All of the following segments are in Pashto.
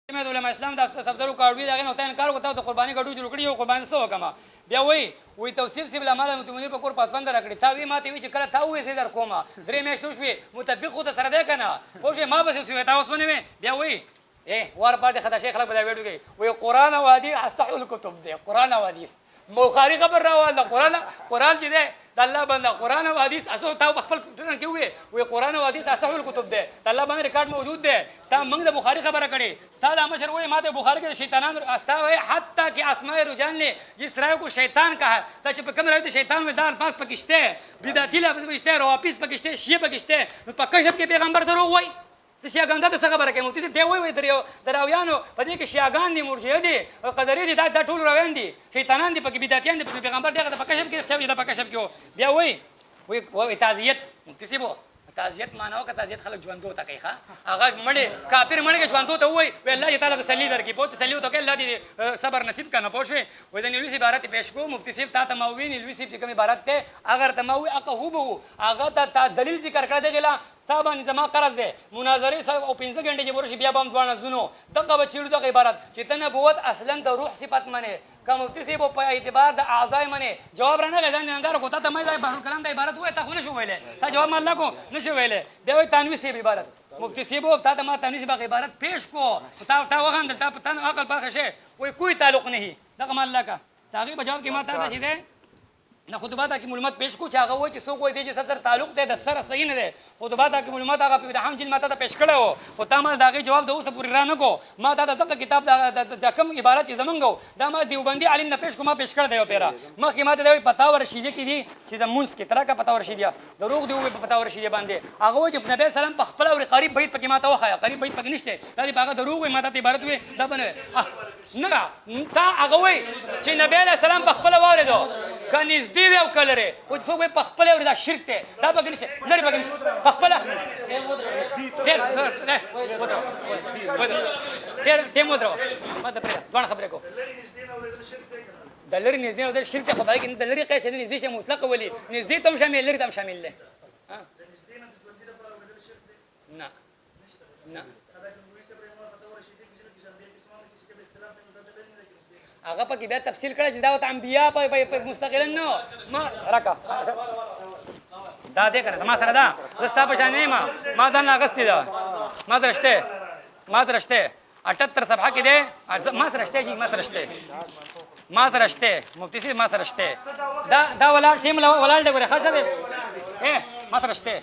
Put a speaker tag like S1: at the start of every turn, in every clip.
S1: مې د علماء اسلام د صفدرو کاروي دغه نه ته انکار وکړو ته قرباني ګډو جوړ کړی او قرباني سو کما بیا وی توصیف سی بل مال متمنی په کور پاتوند راکړي تا وی ماته وی چې کله تا وې سي در کومه درې میاشتې شوې متفق خو ته سره ده کنه پوه ما بس سوې تا وسونه بیا وی ور پاتې خدای شیخ خلک بدل ویډیو کوي وی قران او حدیث اصح الكتب دی قران او حدیث بخاری خبر راواله قران چې ده د الله باندې قران او حدیث اسو تا خپل ټرن کې وی قران او حدیث اصح الكتب ده د الله باندې ریکارډ موجود ده تا موږ د بخاری خبره کړي استاد مشر وی ماته بخاری کې شیطانان استا وی حتی کہ اسماء رجال نے جس رائے کو شیطان کہا تا چې په کوم راوي شیطان میں دال پاس پکشته بدعتي لا پکشته روافیس پکشته شیعه پکشته په کشف کې پیغمبر درو وای د شیعاګان د څه خبره کوي مفتي دی وای دراویانو په دې کې شیعاګان دي مرجئه دي قدرې دي دا ټول روان دي شیطانان دي پکې بدعتيان دي پیغمبر دغه په کشف کې ښه د کشف کې بیا وای تعزیت مفتي سی بو تعزیت مانو که تعزیت خلک ژوندو ته کوي هغه مړ کافر مړ کې ژوندو ته وای الله تعالی تسلی درکې په تسلی ته کې الله دې صبر نصیب کنه پوښوي وای د نیولې عبارت پیش کو مفتی صاحب تا تموین نیولې صاحب چې کوم عبارت ته اگر تموی اقهوبه هغه ته دلیل ذکر کړه دی جلا تا باندې زما قرض دی مناظره صاحب او 15 غنټه چې ورشي بیا بم ځوان زونو دغه بچیړو دغه عبارت چې ته نبوت اصلا د روح صفت منه کوم مفتی صاحب په اعتبار د اعضاء منه جواب رانه غزان انګار کو ته مې ځای کلام د عبارت وای ته خو نشو ویلې تا جواب مله کو نشو ویلې دی وای تنوی صاحب عبارت مفتی صاحب تا ما تنوی صاحب عبارت پیش کو تا وغندل تا په تن عقل پاخه شي وای کوئی تعلق نه دغه مله کا تاغي بجواب کې ما ته څه ده نه خطبات کې معلومات پیش کو چې هغه وایي چې څوک وایي دی چې سره تعلق دی د سره صحیح نه دی خطبات کې معلومات هغه په رحم جن ماته پیش کړو او تا ما داغه جواب د اوسه پوری را نه کو ما دا دغه کتاب د کم عبارت چې زمونږ دا ما دیوبندي عالم نه پیش کو ما پیش کړ دی پیرا مخکې ماته دا پتا ورشيږي کې دي چې د مونږ کې ترا کا پتا ورشيږي دروغ دی په پتا ورشيږي باندې هغه وایي چې نبی سلام په خپل او قریب بیت پکې ماته وخایا قریب بیت پکې نشته دا دی هغه دروغ وي ماته عبارت وي دا بنه نه تا هغه وایي چې نبی سلام په خپل واردو کنيز دی او کلره او څو په خپل اور دا شرک ته دا پکې نشته لري پکې نشته په خپل ته مودرو ما ته پرې ځوان خبرې کو د لري نږدې او د شرک خبرې کې د لري قیس نه نږدې مطلق ولي نږدې تم شامل لري تم شامل له نه نه هغه پکې بیا تفصیل کړی چې دا انبیا په مستقلا نه ما راکا دا دې کړه ما سره دا زستا په شان نه ما ځان اغستې دا ما درشته 78 صفحه کې ده ما سره جی ما سره مفتی سي ما سره دا ولال ټیم ولال دې غره خاصه ده ما سره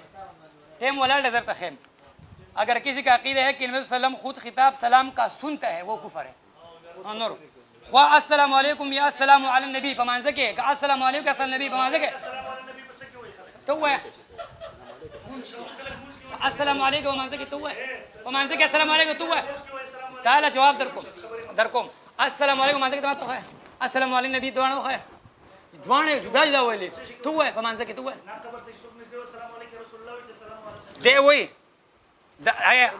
S1: ټیم ولال دې درته خیم اگر کسی کا عقیدہ ہے کہ نبی صلی اللہ علیہ وسلم خود خطاب سلام کا سنتا ہے وہ کفر ہے نور السلام علیکم یا السلام علی النبی پمانځه کې السلام علیکم یا النبی پمانځه کې تو وای السلام علیکم پمانځه کې تو وای پمانځه کې السلام علیکم تو وای تعالی جواب درکوم السلام علیکم پمانځه کې ته وای السلام علی النبی دوانه جدا جدا وایلی تو وای پمانځه کې تو وای دی وای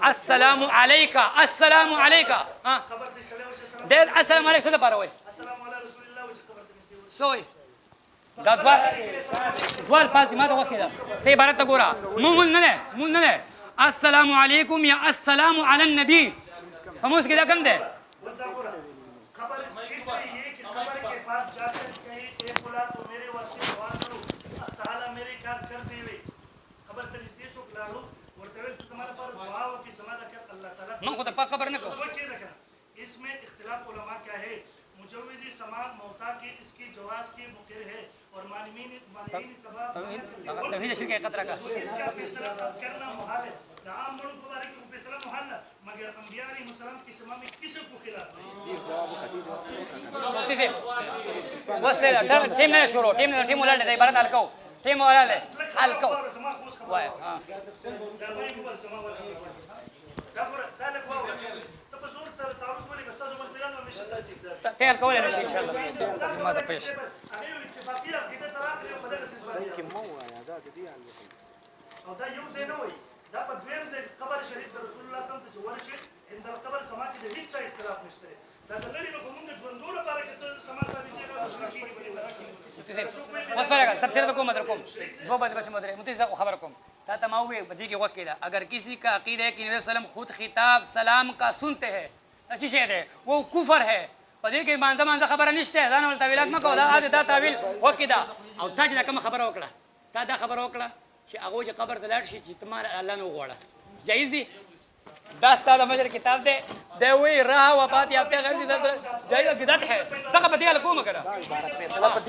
S1: السلام علیکم السلام علیکم دل السلام علیکم څه لپاره وای السلام علی رسول الله چې خبر ته سوې دا دوال فاطمه دا وکړه ته عبارت وګوره مون نه السلام علیکم یا السلام علی النبی هموس کې دا کم ده خبر اس لیے کہ خبر کے پاس جا کر کہیں اے بولا تو میرے واسطے دعا کرو تعالی میرے کار کرتے ہوئے خبر ته دې شو کلاړو ورته سماره پر دعا او کی سماره کړ الله تعالی من خو ته خبر نه کو इसमें इख्तिलाफ उलमा क्या है मुजव्विज़ी समाअ मौता के इसकी जवाज़ की मुक़र है और मानवीन सबब तौहीद शिरक क़तरा का इसका फैसला करना मुहाल है तमाम मुल्क मुबारक को फैसला मुहाल है मगर अंबिया अलैहिस्सलाम की समा में किसी को खिलाफ नहीं वसे टीम ने शुरू टीम ولا ده عبارت الکو टीम ولا له الکو وای ها تیار کولای نشي ان شاء الله ما ته پېښ او دا یو څه نه وي دا په دویم ځای قبر شریف د رسول الله صلی الله علیه وسلم ته ورشي اند قبر سما کې د هیڅ چا اختلاف نشته دا د لري په موږ ژوندو لپاره چې سما ثابت کېږي وسره تفسیر کوم درکوم دو باندې بس مدره متي خبر کوم تا تماوي بدی کې وکیدا اگر کسی کا عقیدہ ہے کہ نبی صلی اللہ علیہ وسلم خود خطاب سلام کا سنتے ہیں چې شه ده او کفر ہے په دې کې مانځه خبره نشته ځان ول تعویلات مکو دا تعویل وکیدا او تا چې کوم خبره وکړه تا دا خبره وکړه چې هغه چې قبر ته لاړ شي چې تمال الله نه وغواړه جایز دي دا ستاسو مجر کتاب دی دی وی راه وفات یافته غیر دي جایز بدعت ہے دغه په دې له کومه کړه په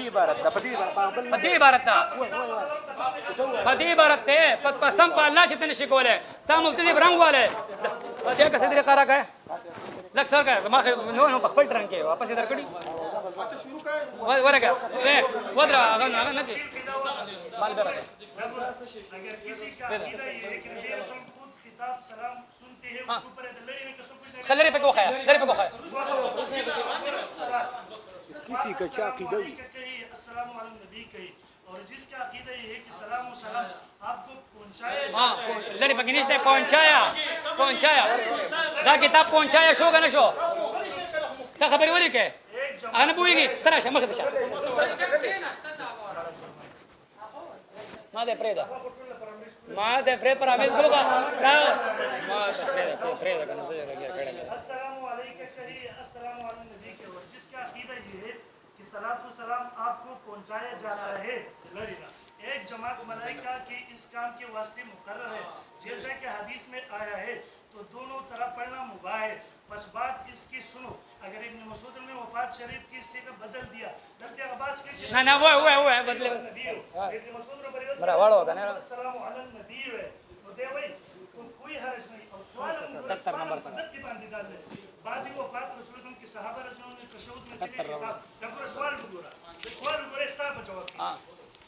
S1: دې عبارت ته په سم په الله چې تنه شي کوله تا مفتي برنګ والے په دې کته دې قرا کړه لک سر کا ما نو په خپل ټرنګ کې واپس درکړي ورګه ودرا هغه نه دي مال برکه
S2: اگر کسی کا عقیدہ یہ ہے کہ نبی رسول خود خطاب سلام سنتے ہیں اس اوپر دلری میں کسو کچھ
S1: خلری پہ کو خیا لری پہ کو خیا
S2: کسی کا کیا عقیدہ ہے السلام علی النبی کہی اور جس کا عقیدہ یہ ہے کہ سلام و سلام آپ کو پہنچایا
S1: ہاں لری پہ نشتے پہنچایا دا کتاب پہنچایا شو کا نہ شو تا خبر ولی کہ انا بوئیگی تراشه مخ دشه ما ده پرې پر امیز ګلو کا ما ده پرې کنه څه لګیا کړه
S2: السلام علیکم کہی السلام علی النبی کے اور جس کا عقیدہ یہ ہے کہ صلوات و سلام آپ کو پہنچایا جاتا ہے لرینا ایک جماعت ملائکہ کی اس کام کے واسطے مقرر ہے جیسا کہ حدیث میں آیا ہے تو دونوں طرف پڑھنا مباح ہے بس بات اس کی سنو اگر ابن مسعود نے وفات شریف کی صيغه بدل دیا حضرت عباس کے
S1: نہ وہ بدل
S2: ابن مسعود نے بریوت
S1: مرا واڑو کنه
S2: السلام علی النبی ہے تو دے بھائی کوئی حرج نہیں اور سوال
S1: 77 نمبر سے
S2: کی باندې دال ہے بعد وفات رسول اللہ کے صحابہ رضی اللہ عنہ نے تشہد میں سے کہا سوال وګوره استا په جواب
S1: ہاں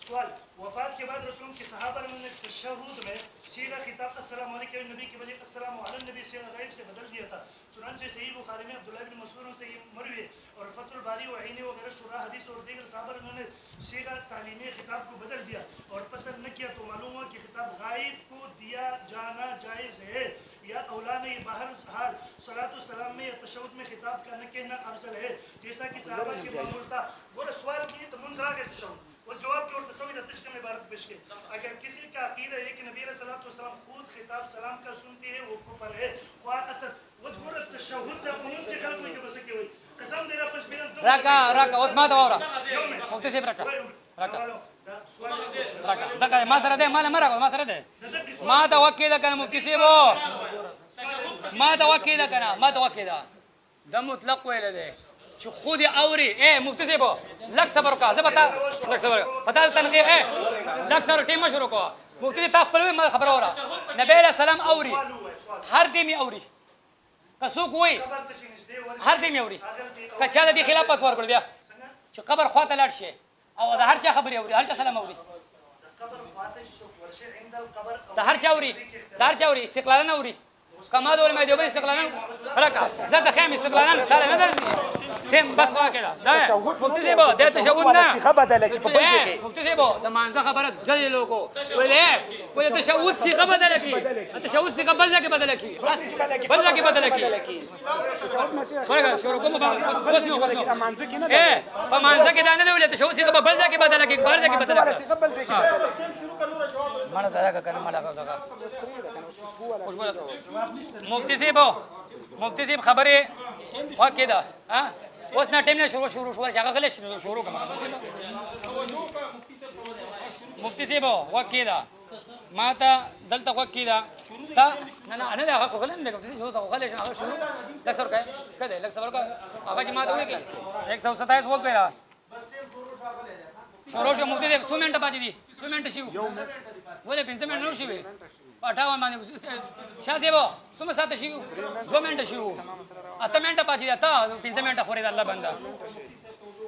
S2: سوال وفات کے بعد رسول کے صحابہ نے تشہد میں سیدھا خطاب السلام علیکم نبی کے بجائے السلام علی النبی سے غیب سے بدل دیا تھا چنانچہ صحیح بخاری میں عبداللہ بن مسعود سے یہ مروی ہے اور فتح الباری و عینی وغیرہ شورا حدیث اور دیگر صحابہ نے سیدھا تعلیمی خطاب کو بدل دیا اور پسند نہ کیا تو معلوم ہوا کہ خطاب غائب کو دیا جانا جائز ہے یا اولا نے باہر حال صلاۃ السلام میں یا تشہد میں خطاب کا نہ کہنا افضل ہے جیسا کہ صحابہ کے معمول تھا وہ سوال کیے تو منظر آگے تشہد اور جواب کی اور تصویر تشکیل میں عبارت پیش کی اگر کسی کا عقیدہ ہے کہ نبی علیہ السلام خود خطاب سلام کا سنتے ہیں وہ کفر ہے خواہ اثر وذكر التشهد ده ممكن كلام زي كده سكوي قسم دي رفش بين
S1: راكا واسمع دورا مكتسب راكا دقه ما سره ده مال مرغ ما سره ده ما توكي ده كان مكتسبو ما توكي ده مطلق ویل ده چې خود اوري اے مکتسبو لک صبر کا زبتا لک صبر پتا تنقیح اے لک صبر ټیم شروع کو مکتسب تا خپل ما خبر اورا نبی علیہ السلام اوري هر ټیم اوري کڅوک وای هر ټیم اوري کچا د خلافت ورکړ بیا چې قبر خواته لاړ شي او د هر چا خبري اوري هر چا سلام اوري د هر چا اوري استقلالا اوري کما دول ما دیوبه استقلالا راکا زاد خام استقلالا لا نه درځي فهم بس خوا کړه دا مکتسبو د تشهود نه
S3: صيغه بدله کی په بل کې
S1: مکتسبو د مانزه خبره ځلې لوکو ولې تشهود صيغه بدله کی تشهود صيغه بدله کی بس بدله کی ورګه شروع کوم بس نو
S3: مانځ کې نه
S1: اے په مانزه کې دا نه ولې تشهود صيغه بدله کی بار کې بدله
S3: صيغه بدله کی
S1: مانا دا کنه مالا کا مکتسب خبره واکدا ها اوس نه ټیم نه شروع هغه غلې شروع کوم مکتسب واکدا ماته دلته واکدا ستا نه انا دا خو غلم نه مکتسب شروع غلې هغه شروع لکثر کده لکثر کا هغه چې ماته وې کې 127 وکړه شروع شو مکتسب 2 منټه باندې دي 2 منټه شو ولې 5 منټه نو شي پټاوان باندې شاته وو سم ساته شي 2 منټه شو 8 منټه پاتې ده تا 5 منټه خوري الله بندا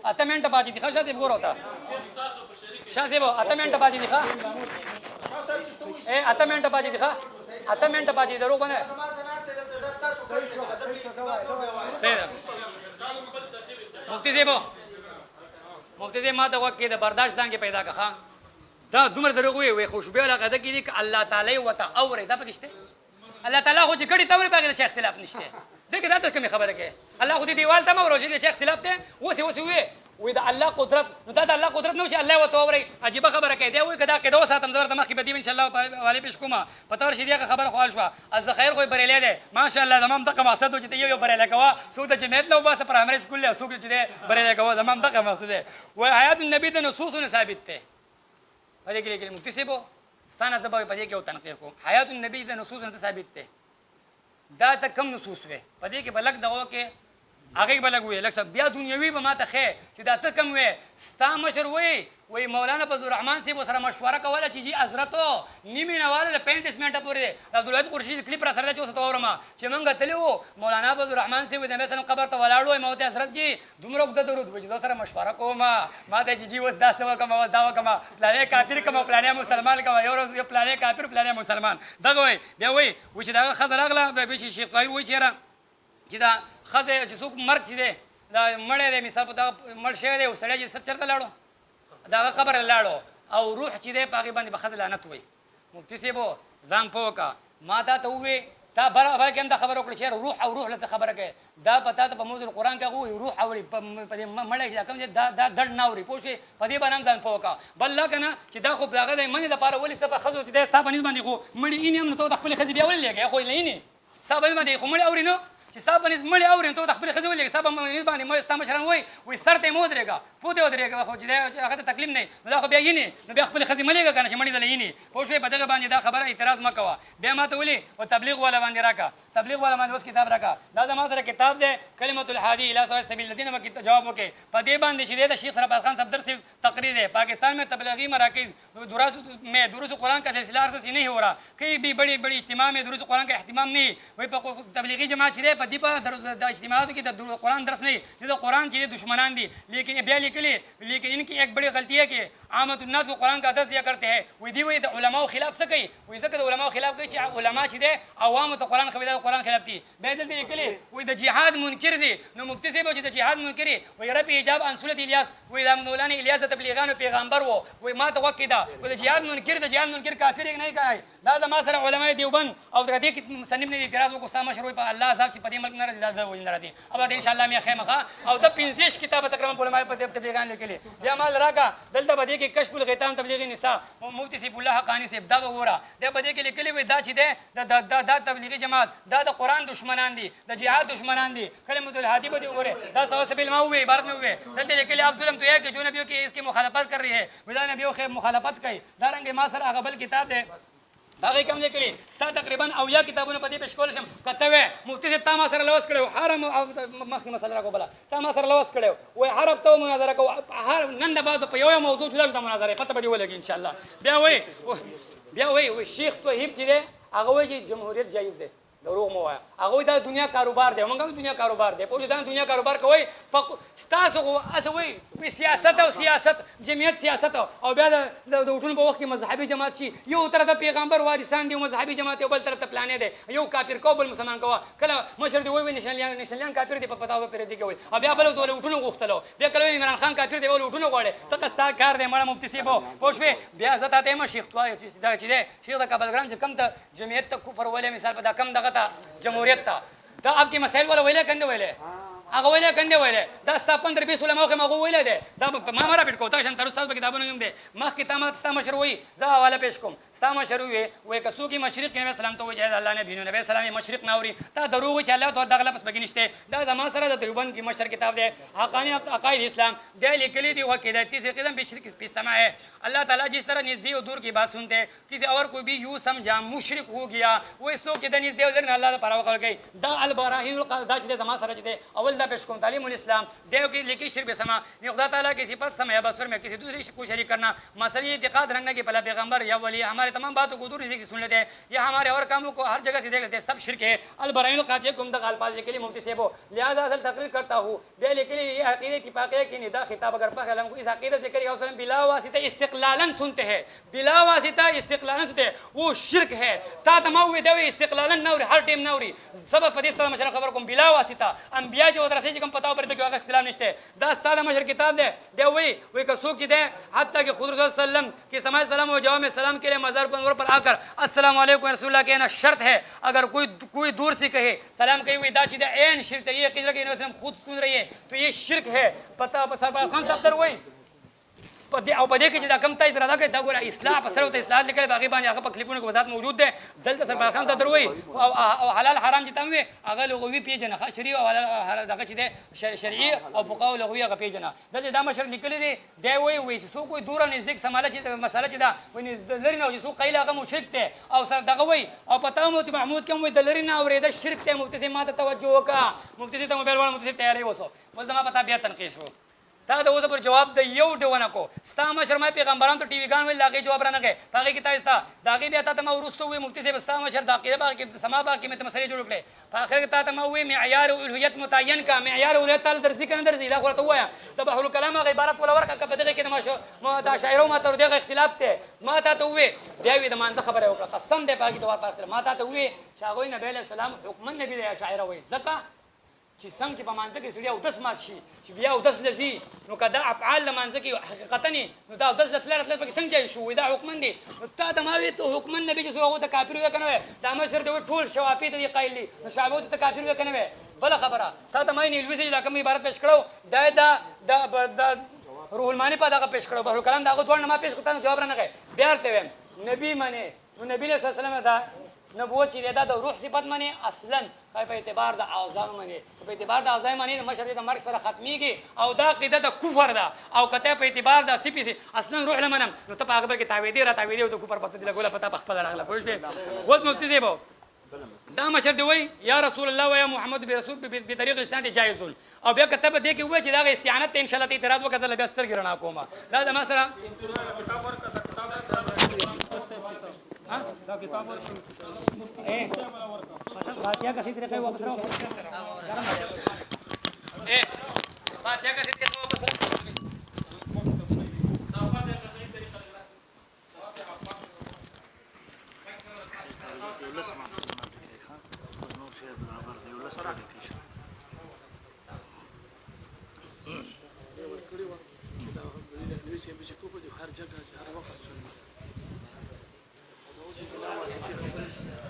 S1: 8 منټه پاتې دي خاصه دې ګور وتا شاته وو 8 منټه پاتې دي ښا اے 8 منټه پاتې دي ښا 8 منټه پاتې درو باندې سیدا مفتی زه ما ته وکړه د برداشت ځان کې پیدا کړه دا دومره دروغ وي خوشبو علاقه ده کې دي ک الله تعالی وته اوري دا پکشته الله تعالی خو چې کړي توري پکې چې اختلاف نشته دغه دا ته کوم خبره کې الله خو دې دیوال ته مورو چې اختلاف ده وسی وي وې د الله قدرت نو دا د الله قدرت نه و چې الله ورته واورئ عجیبه خبره کوي دی وایي که دا قاعده وساتم زه ورته مخکې به دي انشاءالله والې پیش کومه په ته ورشي دغه خبره خو حل شوه الذخیر خو یې بریلی دی ماشاءالله زما هم دغه مقصد و چې ته یو بریلی کوه څوک د جمعیت نه وباسه پرایمري سکول دی څوک چې دی بریلی کوه زما هم دغه مقصد دی وایي حیات النبي د نصوصونه ثابت دی په دې کې لیکلي مفتي صاحب ستا نه زه به په دې کې یو تنقیر کوم حیات النبي د نصوصونه ثابت دی دا ته کم نصوص وې په دې کې به لږ دغه کې هغې به لږ وې لږ څه بیا دنیوي به ما ته ښې چې دا ته کم وې ستا مشر وایي مولانا فضلالرحمن صاحب ورسره مشوره کوله چې جي حضرتو نیمې نواله د 35 منټه پورې دی د عبدالواحد قریشي کلیپ را سره دی چې اوس ته واورم چې موږ تللي وو مولانا فضلالرحمن صاحب د نبي صلی قبر ته ولاړ وو ما ورته حضرت جي دومره اوږده درود وایي چې سره مشوره کوم ما ته چې جي اوس داسې وکړم اوس دا وکړم پلانې کافر کوم پلانې مسلمان کوم یو ورځ پلانې کافر پلانې مسلمان دغه وایي بیا وایي چې دغه ښځه راغله بیا چې شیخ طاهر وایي چې دا ښځه چې څوک مرګ چې دی دا مړی دی مثال په دغه مړ شوی دی او سړی چې چېرته لاړو دغه قبر لاړو او روح چې دی په هغې باندې به ښځه لعنت وایي مفتي صاحب ځان پوه وکړه ما تا ته ووې تا بره کې هم دا خبره وکړه چې روح او روح له خبره کوي دا په تا ته په موضوع قرآن کې هغه وایي روح اوري په دې مړی چې کوم دا دړ نه اوري پوه شوې په دې باندې هم ځان پوه وکړه بل لا که نه چې دا خو د هغه د منې لپاره ولې ته په ښځو چې دی ستا په نس باندې خو مړي اینې هم نو ته د خپلې ښځې بیا ولې لېږې خو یې اینې ستا په نس باندې خو مړي اوري نو چې ستا په نس مړي اوري ته د خپلې ښځې ولېږې ستا په نس باندې ستا مشران وایي سر ته یې مه ودرېږه پو ته ودرېږه خو چې هغه ته تکلیف نه نو دا خو بیا اینې نو بیا خپلې ښځې مه لېږه که نه چې مړي دله اینې پوه شوې په دغه باندې دا خبره اعتراض مه کوه بیا ما ته ولې او تبلیغ والا باندې راکړه تبلیغ والا باندې اوس کتاب راکړه دا زما سره کتاب دی کلمة الحادی الی سواء سبیل الذین به جواب وکړي په دې باندې چې دی د شیخ رفعت خان صفدر سے تقریر ہے پاکستان میں تبلیغی مراکز دروس قرآن کا سلسلہ عرصے سے نہیں ہو رہا کئی بھی بڑی بڑی اجتماع میں دروس قرآن کا اہتمام نہیں وہی تبلیغی جماعت چې دی په دې په اجتماعاتو کې د قرآن درس نہیں جو قرآن چې دشمنان دي لیکن بیا لیکلي لیکن ان کی ایک بڑی غلطی ہے کہ عامت الناس کو قرآن کا درس دیا کرتے ہیں وہی دی وہی د علماء خلاف څه کوي وایي ځکه د علماء خلاف کوي چې علما چې دی عوامو ته قرآن خوي دا قرآن خلاف دي بیا دلته لیکلي وایي د جهاد منکر دي نو مفتي صاحب چې د جهاد منکر وایي رفع حجاب عن سورة الیاس وایي دا مولانا الیاس د تبلیغانو پیغمبر و وایي ما ته وکړي دا وایي د جهاد منکر کافر یې نه کوي دا زما سره علماء دیوبند او د دې کې مصنف نه اعتراض وکړو ستا مشر وایي په الله عذاب چې په دې ملک نه راځي دا وایي نه راځي او ان شاء الله مې خیمه او د 15 کتابه تقریبا علماء په تبلیغان لیکلي بیا مال راکا دلته به دې کې کشف الغیتان تبلیغی نساء مفتی سیف الله حقانی صاحب دا وګوره دا به دې کې لیکلي وي دا چې دی دا تبلیغي جماعت دا د قرآن دشمنان دي د جهاد دشمنان دي کلمة الحادی به دې وګوره دا سوا سبیل ما ہوئے عبارت میں ہوئے دلته لیکلي آپ ظلم تو ہے کہ جو نبیوں کی اس کی مخالفت کر رہی ہے ودا نبیوں خیر مخالفت کوي دا رنګ ما سره هغه بل کتاب دی هغه کوم لیکلي ستا تقریبا اویا کتابونه په دې پېښ کول شم کته وې مفتي صاحب تا ما سره لوس کړی حرم مخکې مسله راکو بله تا ما سره لوس کړی وایي حرم ته مناظره کوو نن د بعد په یو موضوع جدا جدا مناظره پته به دې ولګي انشاءالله بیا وایي شیخ توحید چې دی هغه وایي چې جمهوریت جایز دی دروغ مو وایه هغوی دا دنیا کاروبار دی موږ هم دنیا کاروبار دی پوه دا دنیا کاروبار کوئ ستاسو خو هسې وایي سیاست او سیاست جمعیت سیاست او بیا د وټونو په وخت کې مذهبي جماعت شي یو طرف ته پیغمبر وارثان دي مذهبي جماعت یو بل طرف ته پلانې دی یو کافر کو بل مسلمان کوه کله مشر دی وایي نشنلیان کافر دی په پتا پرې دی کوي او بیا بل ته وټونو غوښتلو بیا کله عمران خان کافر دی ول وټونو غواړي ته ستا کار دی مړه مفتي صاحب پوه شوې بیا زه تا ته یم شیخ دا چې دی شیخ د کابلګرام چې کم ته جمعیت ته کفر ویلی مثال په دا کم دغه ته جمهوریت ته دا آپ کی مسائل والا ویلے کنده ویلے هغه ویلې کنده ویلې دا ستا 15-20 علماء خو هغه ویلې ده دا ما مرا پټ کوتا شم تر استاد په کتابونو یم ده مخکې تامه ستا مشر وي زه حواله پیش کوم ستا مشر وي کسو کی مشرق نبی سلام ته وجه الله نبی نبی سلام مشرق ناوري تا دروغ چې الله تو دغه لپس بګی نشته دا زما سره د دیوبند کی مشر کتاب ده حقانی عقاید اسلام ده لیکلی دی وکیدہ تیسرے قدم بھی شرک بھی سما ہے اللہ تعالیٰ جس طرح نزدې اور دور کی بات سنتے ہیں کسی اور کوئی بھی یوں سمجھا مشرک ہو گیا وہ سو کہ نزدې اور دور اللہ تعالیٰ پر گئی دا البراهین القاعده چې زما سره چې اول دا پیش کوم تعلیم الاسلام دیو کی لیکي شرک سما خدا تعالیٰ کی صفات سما بصر میں کسی دوسری کو شریک کرنا مسئلہ اعتقاد رکھنا کہ پہلا پیغمبر یا ولی ہمارے تمام باتوں کو دور سے سن لیتے ہیں یا ہمارے اور کاموں کو ہر جگہ سے دیکھ لیتے ہیں سب شرک ہے البراهین القاعده کوم د الفاظ کے لیے مفتی صاحب لہذا اصل تقریر کرتا ہوں دے لیکن یہ عقیدے کی پاکیزگی کی ندا خطاب اگر پاک علم کو اس عقیدے سے کرے وسلم بلا واسطہ استقلالا سنتے ہیں بلا واسطہ استقلالا سنتے ہیں وہ شرک ہے تا تموي دوی استقلالا نوري هر ټیم نوري سبب په دې ستاسو مشر خبر کوم بلا واسطه انبیا چې ودرسې چې کوم پتاو پر دې کې هغه استلام نشته دا ستاسو مشر کتاب دی دی وی که څوک چې دی حتی کہ خود رسول صلی الله علیه وسلم کې سمای سلام او جواب سلام کې सफदर पर आकर अस्सलाम वालेकुम रसूलुल्लाह कहना शर्त है। अगर कोई दूर से कहे सलाम कही हुई दाचिदा एन शिरक है, ये किजरा के हम खुद सुन रही है तो ये शिरक है। पता सरबार खान सफदर वही او په دې کې چې دا کم تایز راځي دا ګوره اصلاح په سره او اصلاح لیکل باغی باندې هغه په کلیپونو کې وضاحت موجود ده دلته سربار خان صدر وای او حلال حرام چې تم وي هغه لغوي پیژنه شرعي او دغه چې ده شرعي او فقهاء لغوي هغه پیژنه دلته دا مشر لیکل دي دی وای چې څوک کوئی دور نزدیک سماله چې مساله چې دا وای لري نه چې څوک قیل هغه مشرک ته او سر دغه وای او پتا مو ته محمود کوم وای د لري نه اورېده شرک ته مفتي ما ته توجه وکا مفتي ته موبایل وړ مفتي تیاری وسو وزما پتا بیا تنقیس وو تا د اوس پر جواب د یو ډونه کو ستا مشر ما پیغمبران ته ټي وی ګان ویل لاګي جواب را نه غي پاګه کی تاسو داګي بیا ته ما ورستو وي مفتي صاحب ستا مشر داګه با کې سما با کې مت مسلې جوړ کړي په اخر کې ته ما وي معیار الهیت متعین کا معیار الهیت تل درسي کنه درسي دا خو ته وایا د بحر الكلام عبارت ولا ورکه په دغه کې ما دا شاعرو ما تر دغه اختلاف ته ما ته وي دی وی د مانځه خبره وکړه قسم دې پاګه دوه پاتره ما ته وي شاغوی نبی علیہ السلام حکم نبی دی شاعر وي زکه چې څنګه چې په مانځه کې سړی او داس مات شي چې بیا او داس لذي نو کدا افعال لمانځه کې حقیقتا نو دا او داس لتلره په څنګه شو دا حکم دی ته د ما وی ته حکم نبی چې هغه ته کافر وي کنه دا ما سره د ټول شوافی ته قایل دي نو شعبو ته کافر وي کنه بل خبره ته ما نه لوي دا کوم عبارت پېښ کړو دا روح المانی په دغه پېښ کړو بهر کلام داغه ټول نه ما پېښ کړم جواب نه غي بیا ته نبی منه نو نبی صلی الله علیه وسلم دا نبوت چې دا د روح صفت منی اصلا په اعتبار د اعضاء منی په اعتبار د اعضاء منی د مشر د مرګ سره ختميږي او دا قاعده د کفر ده او کته په اعتبار د سپی سي اصلا روح لمنم نو ته هغه کې تعویدی را تعویدی او د کفر پته دی لګوله پته خپل راغله پوه شئ اوس مفتي زیبو دا مشر دی وای یا رسول الله و یا محمد برسول بطریق لسان دی جایز او بیا کته به دې کې وای چې دا استعانت ان شاء الله اعتراض وکړه بیا ستر ګرنا کومه دا ما سره دا کتاب فاتحه کا ذکر کوي واپس راو فاتحه کا ذکر کوي واپس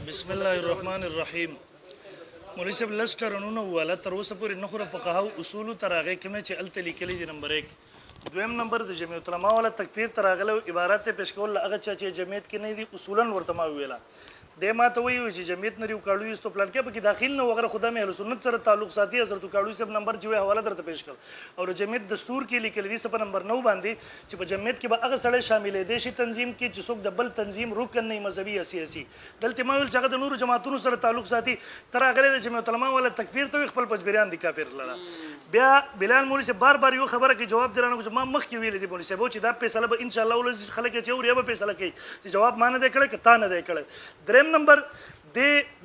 S2: بسم الله الرحمن الرحیم مولوی صاحب لسټرونو ولا تر اوسه پورې نخره فقهاو اصول تراغه کې چې ال تلیکلی دی نمبر 1 دویم نمبر د جمعیت العلماء ولا تکفیر تراغله عبارت پیش کول هغه چې جمعیت کې نه دي اصولا ورته ما ویلا د ما ته ویو چې جمعیت نری وکړو است پلان کې به داخل نه وغیرہ خدا مې اهل سنت سره تعلق ساتي حضرت وکړو سب نمبر جو حواله درته پیش کړ او جمعیت دستور کې لیکل دي په نمبر 9 باندې چې په جمعیت کې به هغه سره شامل دي شي تنظیم کې چې څوک د بل تنظیم رکن نه مذهبي سیاسي دلته ما ویل چې د نور جماعتونو سره تعلق ساتي تر هغه د جمعیت العلماء ولا تکفیر ته خپل پجبریان دي کافر لره بیا بلال مولوی سے بار یو خبره کې جواب درانه چې ما مخ کې ویل دي مولوی صاحب چې دا فیصله به ان شاء الله ول خلک چې اوریا به فیصله کوي چې جواب مان نه کړي کته نه کړي دریم نمبر د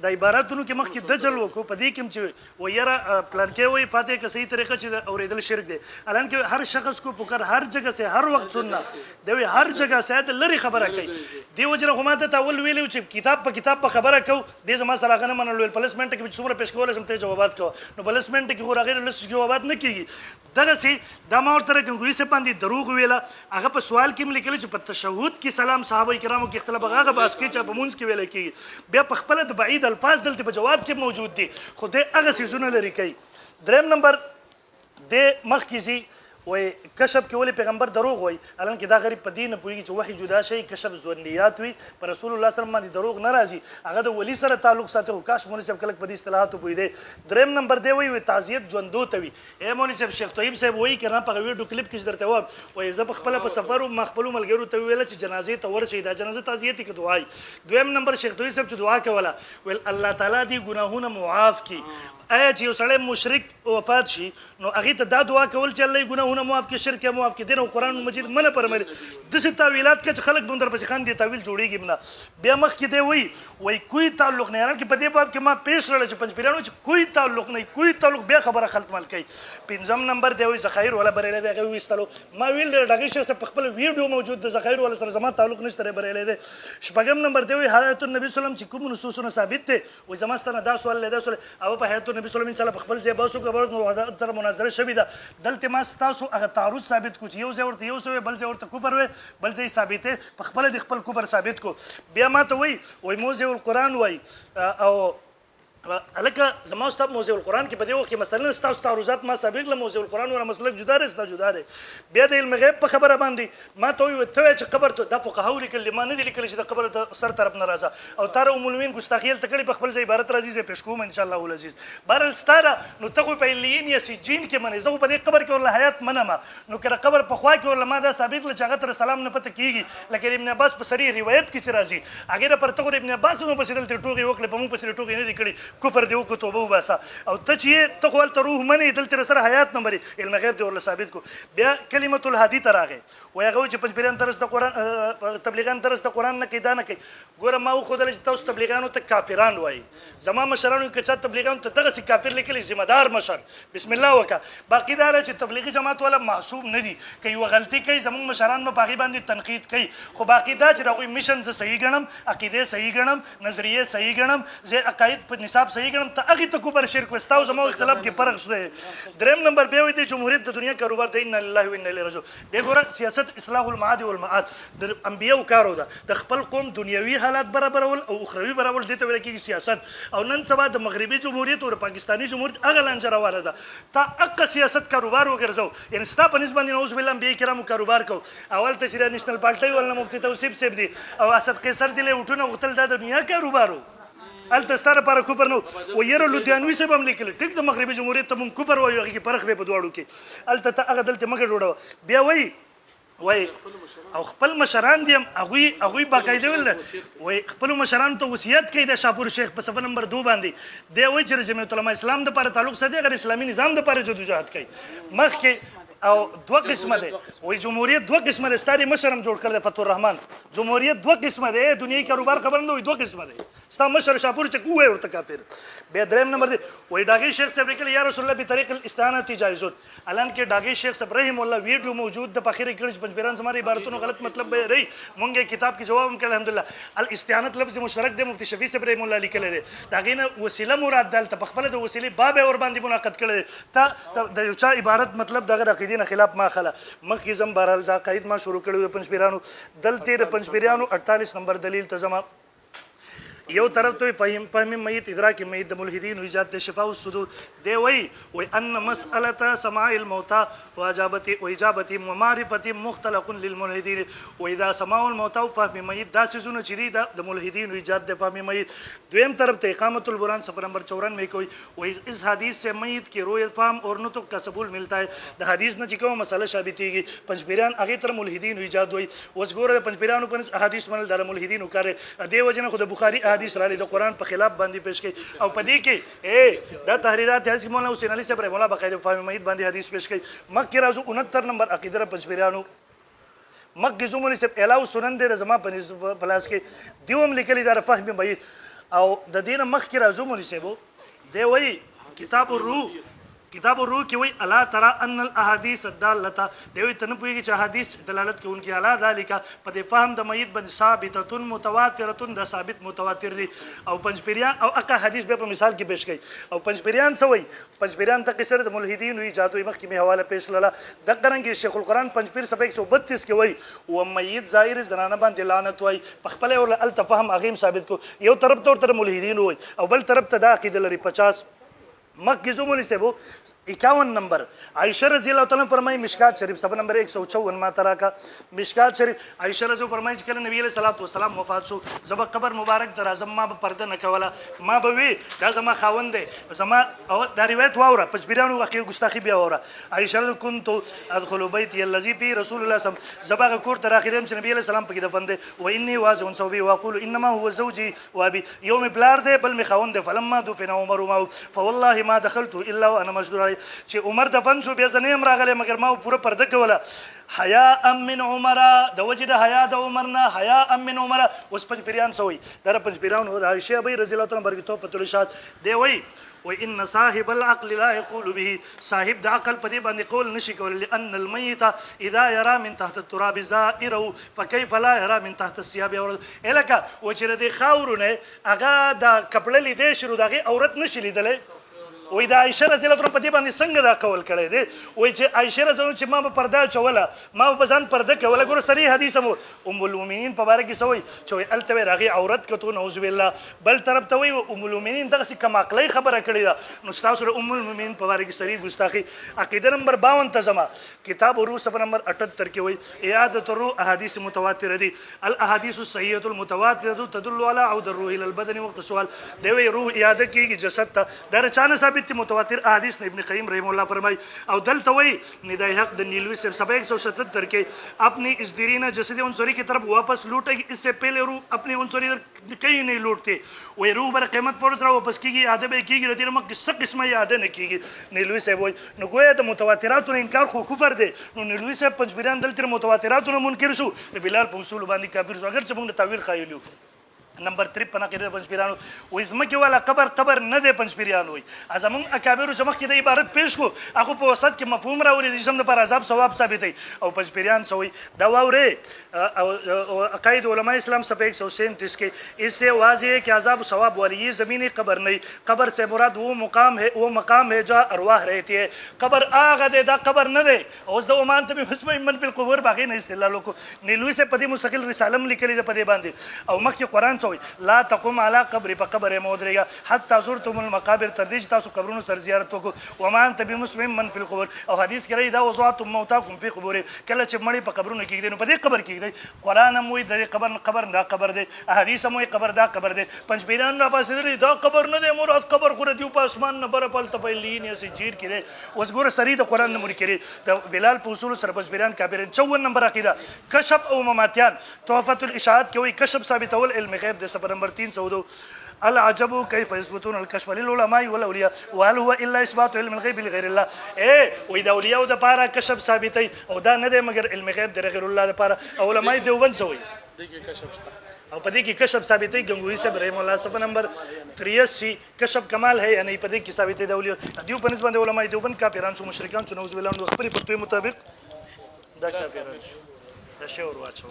S2: عبارتونو کې مخ کې دجل وکړو په دې کې چې ويره پلان کې وي فاتحه کې صحیح طریقه چې اوریدل شرک دی الان کې هر شخص کو پکر هر جگہ سے ہر وخت سننا دوی هر جگہ سے د لری خبره کوي دی وجره هم ته اول ویلو چې کتاب په خبره کو د زما سره غنه منل پلسمنت کې څومره پیش کول سم ته جوابات کو نو پلسمنت کې خو راغلی لس جوابات نه کیږي دغه سي د ما ورته کوي څه باندې دروغ ویلا هغه په سوال کې لیکل چې په تشهود کې سلام صحابه کرامو کې اختلاف هغه باس کې چې په مونږ کې ویل کیږي بیا په خپل د بعید الفاظ دلته په جواب کې موجود دي خو دې هغه سيزونه لري کوي دریم نمبر د مخ کې سي وای کشف کې ولې پیغمبر دروغ وای الان کې دا غریب په دین پوېږي چې وحي جدا شي کشف ځوانيات وي پر رسول الله صلی الله علیه وسلم باندې دروغ ناراضي هغه د ولی سره تعلق ساتي او کاش مولوی صاحب کله په دې اصطلاحات پوي دي دریم نمبر دی وای تعزیت ژوندو ته وي اے مولوی صاحب شیخ طیب صاحب وای کړه په ویډیو کلیپ کې درته و وای زه په خپل په سفر او مخبلو ملګرو ته ویل چې جنازې ته ورشي دا جنازه تعزیت کې دعای دویم نمبر شیخ طیب صاحب چې دعا کوله ول الله تعالی دې ګناهونه معاف کړي آیا چې یو سړی مشرک وفات شي نو هغه ته دا دعا کول چې الله ګناهونه معاف کړي شرک معاف کړي دین قرآن مجید منه فرمایي د څه تعویلات کې خلک بندر پسې خان دي تعویل جوړیږي نه بیا مخ کې دی وای کوئی تعلق نه یاره کې په دې باب کې ما پیش رړل چې پنځ پیرانو چې کوئی تعلق نه کوئی تعلق بیا خبره خلک مال کوي پنځم نمبر دی وای زخیر ولا بریله دی هغه وستلو ما ویل دغه شخص په خپل ویډیو موجود د زخیر ولا سره زما تعلق نشته بریله دی شپږم نمبر دی وای حیات النبی صلی الله علیه وسلم چې کوم نصوصونه ثابت دي وای زما ستنه دا سوال لیدا سوال او په حیات نبی صلی الله علیه وسلم خپل ځای باسو کبر نو سره مناظره شوې ده دلته ما ستاسو هغه تعارض ثابت کو چې یو ځای ورته یو څه بل ځای ورته کفر وي بل ځای ثابته په خپل د خپل کفر ثابت کو بیا ما ته وای موزه القرآن وای او الکه زما استاد موزه القرآن کې په دې وخت کې مثلا ستاسو تعارضات ما سابق له موزه القرآن ور مسلک جدا دی ستا جدا دی بیا د علم غیب په خبره باندې ما ته وي ته چې قبر ته د فقهاو لیکل ما نه لیکل چې د قبر ته سر طرف نه راځه او تار ام المؤمنین ګستاخیل تکړی په خپل ځای عبارت راځي زه پېښ کوم ان شاء الله العزیز بهر ستاره نو ته په لین یا سجین کې منې زه په دې قبر کې ور حیات منما نو کړه قبر په خوا کې ور ما دا ثابت له چاغت سلام نه پته کیږي لکه ابن عباس په صریح روایت کې چې راځي هغه پر ته ابن عباس نو په سیدل ټوغي وکړه په مو په سیدل ټوغي نه دی کړی کفر دی وکړو وباسا او ته چې ته خپل ته روح منی دلته سره حیات نه مري علم غیب دی ورله ثابت کو بیا کلمه الهادی تراغه و هغه چې پنځپیران ترس د قران تبلیغان ترس د قران نه کیدا نه کوي ګوره ما خو دل چې تاسو تبلیغانو ته کافران وایي زما مشرانو کې چې تبلیغانو ته دغه کافر لیکلي ذمہ دار مشر بسم الله وکا باقی دا چې تبلیغي جماعت ولا معصوم نه دي کوي غلطي کوي زمون مشران په باغی باندې تنقید کوي خو باقی دا چې دغه میشن زه صحیح ګڼم عقیده صحیح ګڼم نظریه صحیح ګڼم زه عقاید په نصاب صحیح ګڼم ته هغه ته کوبر شرک وستاو زمو اختلاف کې فرق شته دریم نمبر به وي د جمهوریت د دنیا کاروبار دی ان لله و انا الیه راجعون د ګوره سیاست اصلاح المعاد والمعاد د انبیو کارو ده د خپل قوم دنیوي حالات برابرول او اخروی برابرول دته ویل کېږي سیاست او نن سبا د مغربي جمهوریت او پاکستاني جمهوریت هغه لنجره واره ده تا اق سیاست کاروبار وګرځو یعنی ستا په نسبت نوز بالله انبیای کرامو کاروبار کو اول ته چې نېشنل پارټي ولنه مفتی توصیف سیب دي او اسد قیصر دی له وټونه غتل د دنیا کاروبارو التستاره پر کفر نو و ير لودیانوي سبم لیکل ټیک د مغربي جمهوریت ته مون کفر وایو هغه فرق به په دوړو کې الته هغه دلته مګر جوړو بیا وای او خپل مشران دي هغه باقاعده ول وای خپل مشران ته وصیت کوي د شاپور شیخ په صفه نمبر 2 باندې دی وای چې جمعیت العلماء اسلام د لپاره تعلق سده غیر اسلامي نظام د لپاره جدوجہد کوي مخکې او دوه قسمه ده وای جمهوریت دوه قسمه ده ستاري مشرم جوړ کړل فتح الرحمن جمهوریت دوه قسمه ده دنیوي کاروبار خبر نه وای دوه قسمه ده ستا مشر شاپور چې کوه ورته کافر به دریم نمبر دی وای ډاګي شیخ صاحب لیکل یا رسول الله په طریق الاستعانه جایزون الان کې ډاګي شیخ صاحب رحم الله ویډیو موجود د پخیری کړي پنځبیران زماري عبارتونو غلط مطلب به رہی مونږه کتاب کې جواب کړل الحمدلله الاستعانه لفظ مشترک دی مفتی شفیع صاحب رحم الله لیکل دی داګه نه وسیله مراد دلته په خپل د وسیله باب اور باندې منعقد کړل ته د یو چا عبارت مطلب دغه عقیدې نه خلاف ما خلا مخکې زم بهرحال ځا ما شروع کړو پنځبیرانو دلته د پنځبیرانو 48 نمبر دلیل ته زما یو طرف ته فهم میت ادراک میت د ملحدین ایجاد شفاء الصدور دی وای ان مساله سماع الموتى واجابت ومعرفه مختلق للملحدين واذا سماع الموتى فهم میت دا سيزونه چې د ملحدین ایجاد د فهم میت دویم طرف ته اقامت البرهان صفحه نمبر 94 میں کوئی و اس حدیث سے میت کی روح فهم اور نطق کا قبول ملتا ہے د حدیث نه چې کوم مسله ثابتېږي پنځپیران هغه تر ملحدین ایجاد وای اوس ګوره پنځپیرانو په احادیث منل د ملحدین وکړي دی وجنه خو د بخاری حدیث را د قرآن په خلاف باندې پیش کړي او په دې کې دا تحریرات حضرت مولانا حسین علي صاحب رحمه الله باقاعده فهم میت باندې حدیث پیش کړي مکه راځو 69 نمبر عقیده پنځپیرانو مکه زمونی صاحب الاو سنن د زما په پلاس کې دیوم لیکلي دا فهم میت او د دین مکه راځو مونی صاحب دی وای کتاب الروح کې وای الا ترى ان الاحاديث الداله دوی ته نه پوهیږي چې حدیث دلالت کوونکی اعلی ذالک په دې فهم د میت باندې ثابته متواتره د ثابت متواتر دي او پنځپیران او اقا حدیث به په مثال کې پیش کړي او پنځپیران سوي پنځپیران ته قصر د ملحدین وی جادوی مخ کې حواله پیش لاله د قرنګي شیخ القرآن پنځپیر صفحه 132 کې وای او میت ظاهر زنانه باندې لعنت وای په خپل او التفهم اغیم ثابت کو یو طرف تر ملحدین وای او بل طرف ته دا عقیده لري 50 مکه زمونی سے وہ 51 نمبر عائشہ رضی اللہ تعالیٰ فرمائی مشکات شریف صفحہ نمبر 154 ما ترا کا مشکات شریف عائشہ رضی فرمائی کہ نبی علیہ الصلوۃ والسلام وفات شو زب قبر مبارک در اعظم ما پرده نکولا ما به وی دا زما خاوند زما او دا روایت واوره پسبیرانو واقعي ګستاخی بیا واوره عائشہ كنت ادخل بیت الذي في رسول الله صلی الله علیه وسلم زبا کور تر اخرم چې نبی علیہ السلام پکې دفن دي و انی واز سوبي واقول انما هو زوجي وابي يوم بلار ده بل می خاوند فلما دفن عمر ما فوالله ما دخلت الا وانا مجدور چې عمر دفن شو بیا زنیم راغله مگر ما پوره پرده کوله حیا من عمر د وجد حیا د عمرنا حیا من عمر اوس پنځ پیران سوی در پنځ پیران هو عائشہ بی رضی الله تعالی برکتو پتل شاد دی وای و ان صاحب العقل لا يقول به صاحب د عقل په دې باندې قول نشي کول لان الميت اذا يرى من تحت التراب زائره فكيف لا يرى من تحت الثياب الکه و چې د خاورونه هغه د کپړلې دې شروع دغه عورت نشي لیدلې وای د عائشه رضی الله عنها په دې باندې څنګه دا قول کړی دی وای چې عائشه رضی الله عنها چې ما به پرده چوله ما به ځان پرده کوله ګوره صریح حدیث مو ام المؤمنین په باره کې سوی چې وای الته راغي عورت کتو نعوذ بالله بل طرف ته وای ام المؤمنین دغه کم عقلی خبره کړی دا نو تاسو ام المؤمنین په باره کې صریح ګستاخی عقیده نمبر 52 ته زما کتاب روح صفحه نمبر 78 کې وای اعاده الروح احادیث متواتره دي الاحاديث الصحيحه المتواتره تدل على عود الروح الى البدن وقت سوال دی وی روح اعاده کیږي جسد ته در چانه ثابت متواتر احادیث ابن قیم رحم الله فرمای او دلته وی ندای حق د نیلوی سے 177 کے اپنی اس دیرینہ جسد عنصری کی طرف واپس لوٹے گی اس سے پہلے روح اپنی عنصری کہیں نہیں لوٹتے وہی روح بر قیمت پر اسرا واپس کی گی عادت کی گی رتی رمک کس قسم عادت نہ کی گی نیلوی سے وہی نو گویا تو متواترات نے انکار خو کفر دے نو نیلوی سے پنځبیران دل تر متواترات نے منکر شو بلال په اصول باندې کافر شو اگر چې موږ تعویل خایلو نمبر 53 کې د پنځپیرانو وې زمکه والا قبر نه دی پنځپیران وي ازمن اکابر زمخ کې د عبارت پیش کو هغه په وسط کې مفهوم راوړي د جسم پر عذاب ثواب ثابتې او پنځپیران سوي دا واوري او عقاید علماء اسلام صفحه 137 کې اس سے واضح ہے کہ عذاب ثواب والی یہ زمینی قبر نہیں قبر سے مراد وہ مقام ہے جہاں ارواح رہتی ہے قبر آغا دے دا قبر نہ دے اوس د عمان ته حسب من فی القبور باقی نه استدلال کو نیلوی سے پدی مستقل رسالم لیکلی د پدی باندې او مخکې قران لا تقوم على قبر فقبر مودريا حتى زرتم المقابر ترديج تاسو قبرونو سر زیارت وکړو وما انت بمسلم من في القبور او حدیث کې دا وضعتم موتاكم في قبور کله چې مړی په قبرونو کې کېږي نو په دې قبر کې کېږي قران هم وایي د قبر دا قبر دی حدیث هم وایي قبر دا قبر دی پنځپیران را پاسې دی دا قبر نه دی مراد قبر خو دی په اسمان نه بر پل ته په لین یا سجیر کې دی اوس ګوره سری د قران نه مر کړي د بلال په اصول سره پنځپیران کافرین 54 نمبر عقیده کشف او مماتیان تحفه الاشاعات کې وایي کشف ثابتول علم غیب د صفحه نمبر 302 العجب كيف يثبتون الكشف للعلماء والاولياء وهل هو الا اثبات علم الغيب لغير الله وې د اولیاء د پاره کشف ثابتای او دا نه دی مگر علم غیب د غیر الله لپاره علماء دیوبند سوی او پدې کې کشف ثابتای گنگوی صاحب رحم الله صفحه نمبر 83 کشف کمال ہے یعنی پدې کې ثابتای د اولیاء دیو په نسبت علماء دیوبند کافران شو مشرکان شو نوذ بالله خبرې په توګه مطابق دا کافران شو دا شی ور واچو